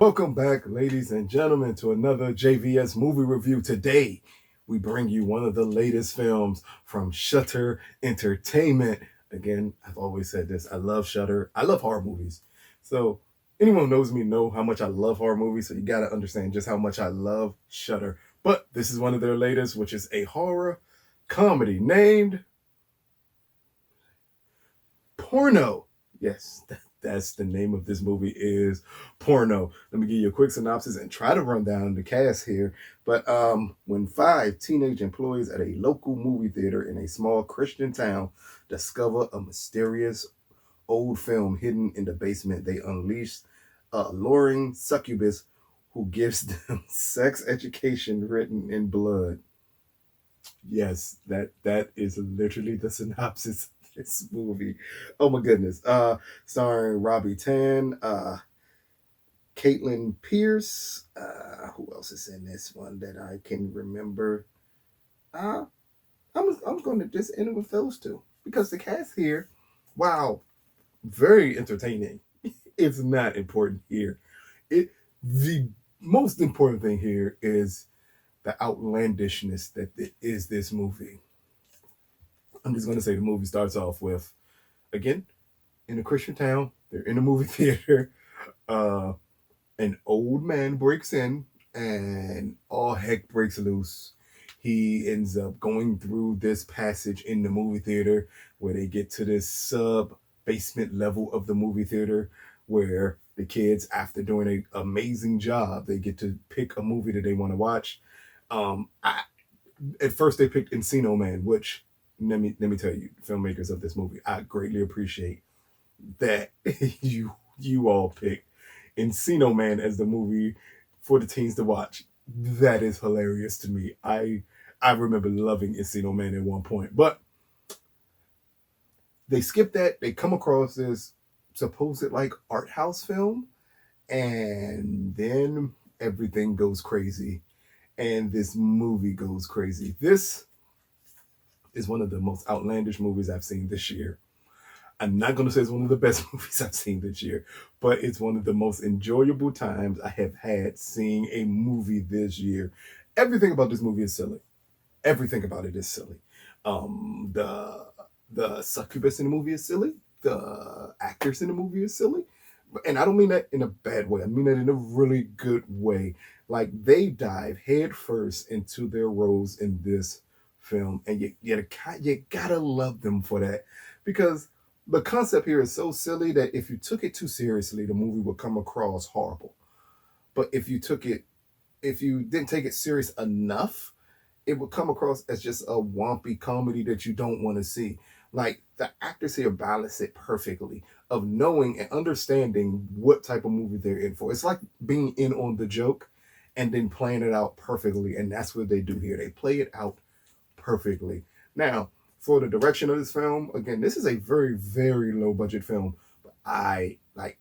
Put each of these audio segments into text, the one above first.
Welcome back, ladies and gentlemen, to another JVS movie review. Today, we bring you one of the latest films from Shudder Entertainment. Again, I've always said this. I love Shudder. I love horror movies. So, anyone who knows me know how much I love horror movies, so you got to understand just how much I love Shudder. But this is one of their latest, which is a horror comedy named Porno. Yes, that's the name of this movie, is Porno. Let me give you a quick synopsis and try to run down the cast here. But when five teenage employees at a local movie theater in a small Christian town discover a mysterious old film hidden in the basement, they unleash a alluring succubus who gives them sex education written in blood. Yes, that is literally the synopsis of this movie. Oh my goodness. Starring Robbie Tan, Caitlin Pierce. Who else is in this one that I can remember? Uh, I'm going to just end it with those two because the cast here, wow, very entertaining. It's not important here. The most important thing here is the outlandishness that is this movie. I'm just going to say the movie starts off with, again, in a Christian town, they're in a movie theater. Uh, an old man breaks in and all heck breaks loose. He ends up going through this passage in the movie theater where they get to this sub basement level of the movie theater where the kids, after doing an amazing job, they get to pick a movie that they want to watch. At first they picked Encino Man, which let me tell you, filmmakers of this movie, I greatly appreciate that you all picked Encino Man as the movie for the teens to watch. That is hilarious to me. I remember loving Encino Man at one point, but they skip that. They come across this supposed like art house film, and then everything goes crazy, and this movie goes crazy. This is one of the most outlandish movies I've seen this year. I'm not going to say it's one of the best movies I've seen this year, but it's one of the most enjoyable times I have had seeing a movie this year. Everything about this movie is silly. Everything about it is silly. The succubus in the movie is silly. The actors in the movie is silly. And I don't mean that in a bad way. I mean that in a really good way. Like, they dive head first into their roles in this film, and you gotta love them for that, because the concept here is so silly that if you took it too seriously, the movie would come across horrible. But if you didn't take it serious enough, it would come across as just a wompy comedy that you don't want to see. Like, the actors here balance it perfectly of knowing and understanding what type of movie they're in for. It's like being in on the joke and then playing it out perfectly. And that's what they do here. They play it out perfectly. Now, for the direction of this film, again, this is a very, very low budget film. But I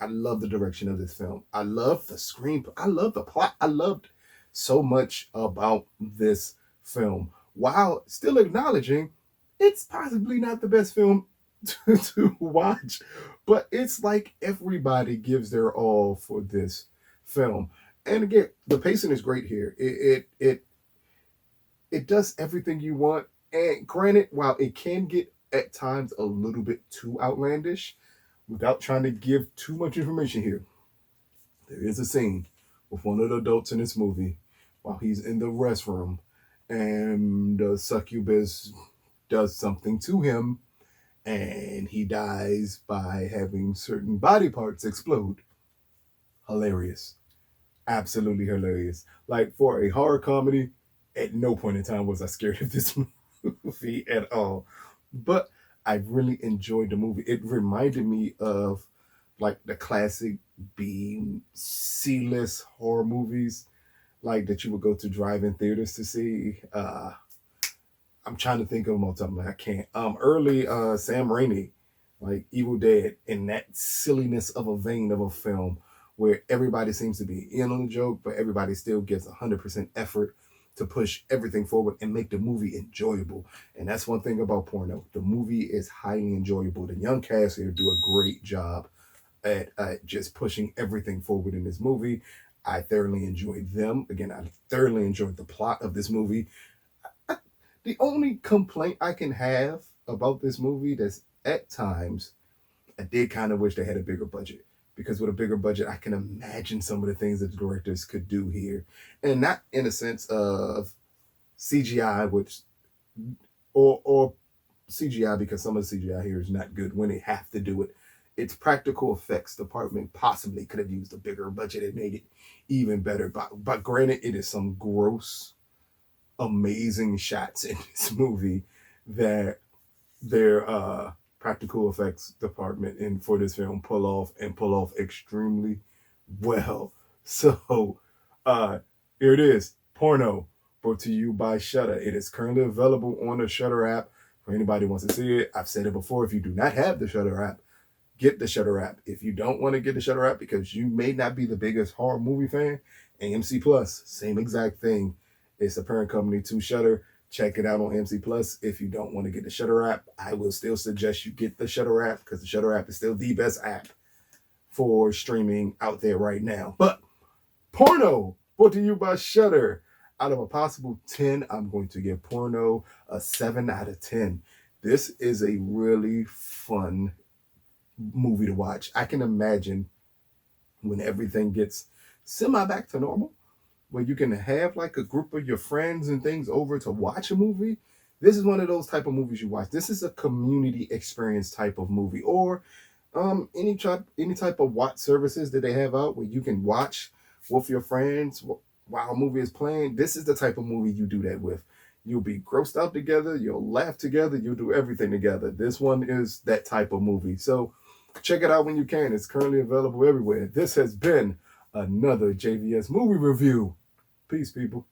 love the direction of this film. I love the screen. I love the plot. I loved so much about this film, while still acknowledging it's possibly not the best film to watch. But it's like everybody gives their all for this film. And again, the pacing is great here. It does everything you want. And granted, while it can get at times a little bit too outlandish, without trying to give too much information here, there is a scene with one of the adults in this movie while he's in the restroom, and the succubus does something to him, and he dies by having certain body parts explode. Hilarious. Absolutely hilarious. Like, for a horror comedy, at no point in time was I scared of this movie at all. But I really enjoyed the movie. It reminded me of like the classic B C-list horror movies, like that you would go to drive-in theaters to see. I'm trying to think of them all the time. I can't. Early Sam Raimi, like Evil Dead, in that silliness of a vein of a film where everybody seems to be in on the joke, but everybody still gives 100% effort to push everything forward and make the movie enjoyable. And that's one thing about Porno. The movie is highly enjoyable. The young cast here do a great job at just pushing everything forward in this movie. I thoroughly enjoyed them. Again, I thoroughly enjoyed the plot of this movie. The only complaint I can have about this movie that's at times, I did kind of wish they had a bigger budget. Because with a bigger budget, I can imagine some of the things that the directors could do here. And not in a sense of CGI, which or CGI, because some of the CGI here is not good when they have to do it. Its practical effects department possibly could have used a bigger budget and made it even better. But granted, it is some gross, amazing shots in this movie that their practical effects department in for this film pull off extremely well. So here it is, Porno, brought to you by Shudder. It is currently available on the Shudder app for anybody who wants to see it. I've said it before, if you do not have the Shudder app, get the Shudder app. If you don't want to get the Shudder app because you may not be the biggest horror movie fan, AMC Plus, same exact thing. It's the parent company to Shudder. Check it out on AMC Plus. If you don't want to get the Shudder app, I will still suggest you get the Shudder app because the Shudder app is still the best app for streaming out there right now. But Porno, brought to you by Shudder. Out of a possible 10, I'm going to give Porno a 7 out of 10. This is a really fun movie to watch. I can imagine when everything gets semi back to normal, where you can have like a group of your friends and things over to watch a movie. This is one of those type of movies you watch. This is a community experience type of movie, or any type of watch services that they have out where you can watch with your friends while a movie is playing. This is the type of movie you do that with. You'll be grossed out together, you'll laugh together, you'll do everything together. This one is that type of movie. So check it out when you can. It's currently available everywhere. This has been another JVS movie review. Peace, people.